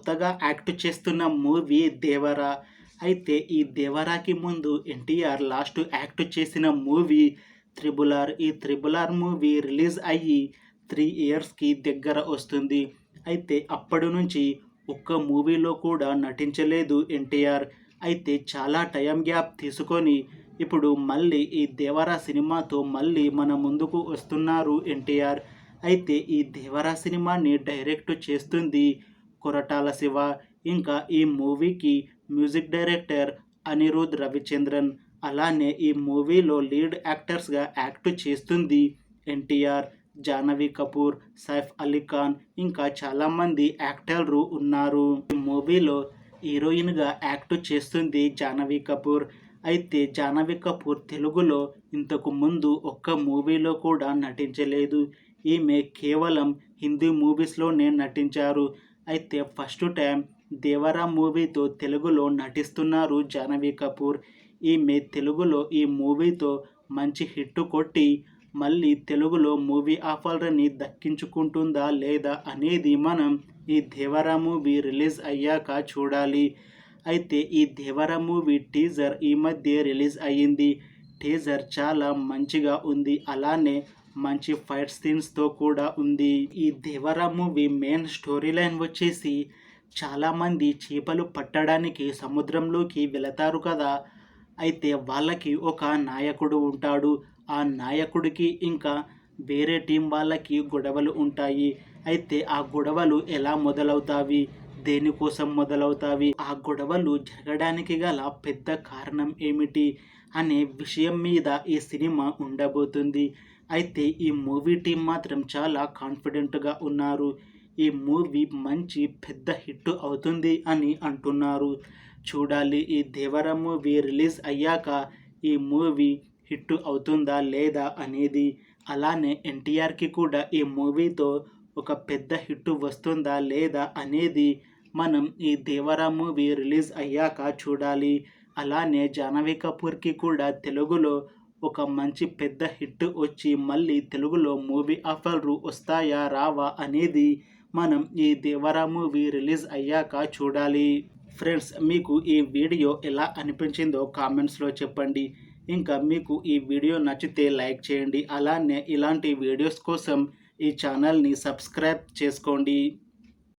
కొత్తగా యాక్ట్ చేస్తున్న మూవీ 'దేవర'. అయితే ఈ 'దేవరా'కి ముందు ఎన్టీఆర్ లాస్ట్ యాక్ట్ చేసిన మూవీ 'త్రిబుల్ ఆర్'. ఈ 'త్రిబుల్ ఆర్' మూవీ రిలీజ్ అయ్యి 3 ఇయర్స్‌కి దగ్గర వస్తుంది. అయితే అప్పటి నుంచి ఒక్క మూవీలో కూడా నటించలేదు ఎన్టీఆర్. అయితే చాలా టైం గ్యాప్ తీసుకొని ఇప్పుడు మళ్ళీ ఈ 'దేవర' సినిమాతో మళ్ళీ మన ముందుకు వస్తున్నారు ఎన్టీఆర్. అయితే ఈ 'దేవర' సినిమాని డైరెక్ట్ చేస్తుంది కొరటాల శివ. ఇంకా ఈ మూవీకి మ్యూజిక్ డైరెక్టర్ అనిరుద్ రవిచంద్రన్. అలానే ఈ మూవీలో లీడ్ యాక్టర్స్గా యాక్ట్ చేస్తుంది ఎన్టీఆర్, జాహ్నవి కపూర్, సైఫ్ అలీ ఖాన్, ఇంకా చాలామంది యాక్టర్లు ఉన్నారు. ఈ మూవీలో హీరోయిన్గా యాక్ట్ చేస్తుంది జాహ్నవి కపూర్. అయితే జాహ్నవి కపూర్ తెలుగులో ఇంతకు ముందు ఒక్క మూవీలో కూడా నటించలేదు. ఈమె కేవలం హిందీ మూవీస్లోనే నటించారు. అయితే ఫస్ట్ టైం 'దేవర' మూవీతో తెలుగులో నటిస్తున్నారు జాహ్నవి కపూర్. ఈమె తెలుగులో ఈ మూవీతో మంచి హిట్ కొట్టి మళ్ళీ తెలుగులో మూవీ ఆఫర్ని దక్కించుకుంటుందా లేదా అనేది మనం ఈ 'దేవర' మూవీ రిలీజ్ అయ్యాక చూడాలి. అయితే ఈ 'దేవర' మూవీ టీజర్ ఈ మధ్య రిలీజ్ అయ్యింది. టీజర్ చాలా మంచిగా ఉంది. అలానే మంచి ఫైట్ సీన్స్తో కూడా ఉంది. ఈ 'దేవర' మూవీ మెయిన్ స్టోరీ లైన్ వచ్చేసి చాలామంది చేపలు పట్టడానికి సముద్రంలోకి వెళతారు కదా. అయితే వాళ్ళకి ఒక నాయకుడు ఉంటాడు. ఆ నాయకుడికి ఇంకా వేరే టీం వాళ్ళకి గొడవలు ఉంటాయి. అయితే ఆ గొడవలు ఎలా మొదలవుతాయి, దేనికోసం మొదలవుతాయి, ఆ గొడవలు జరగడానికి గల పెద్ద కారణం ఏమిటి అనే విషయం మీద ఈ సినిమా ఉండబోతుంది. అయితే ఈ మూవీ టీం మాత్రం చాలా కాన్ఫిడెంట్గా ఉన్నారు. ఈ మూవీ మంచి పెద్ద హిట్ అవుతుంది అని అంటున్నారు. చూడాలి ఈ 'దేవర' మూవీ రిలీజ్ అయ్యాక ఈ మూవీ హిట్ అవుతుందా లేదా అనేది. అలానే ఎన్టీఆర్కి కూడా ఈ మూవీతో ఒక పెద్ద హిట్ వస్తుందా లేదా అనేది మనం ఈ 'దేవర' మూవీ రిలీజ్ అయ్యాక చూడాలి. అలానే జాహ్నవి కపూర్కి కూడా తెలుగులో ఒక మంచి పెద్ద హిట్ వచ్చి మళ్ళీ తెలుగులో మూవీ ఆఫర్లు వస్తాయా రావా అనేది మనం ఈ 'దేవర' మూవీ రిలీజ్ అయ్యాక చూడాలి. ఫ్రెండ్స్, మీకు ఈ వీడియో ఎలా అనిపించిందో కామెంట్స్లో చెప్పండి. ఇంకా మీకు ఈ వీడియో నచ్చితే లైక్ చేయండి. అలానే ఇలాంటి వీడియోస్ కోసం ఈ ఛానల్ని సబ్స్క్రైబ్ చేసుకోండి.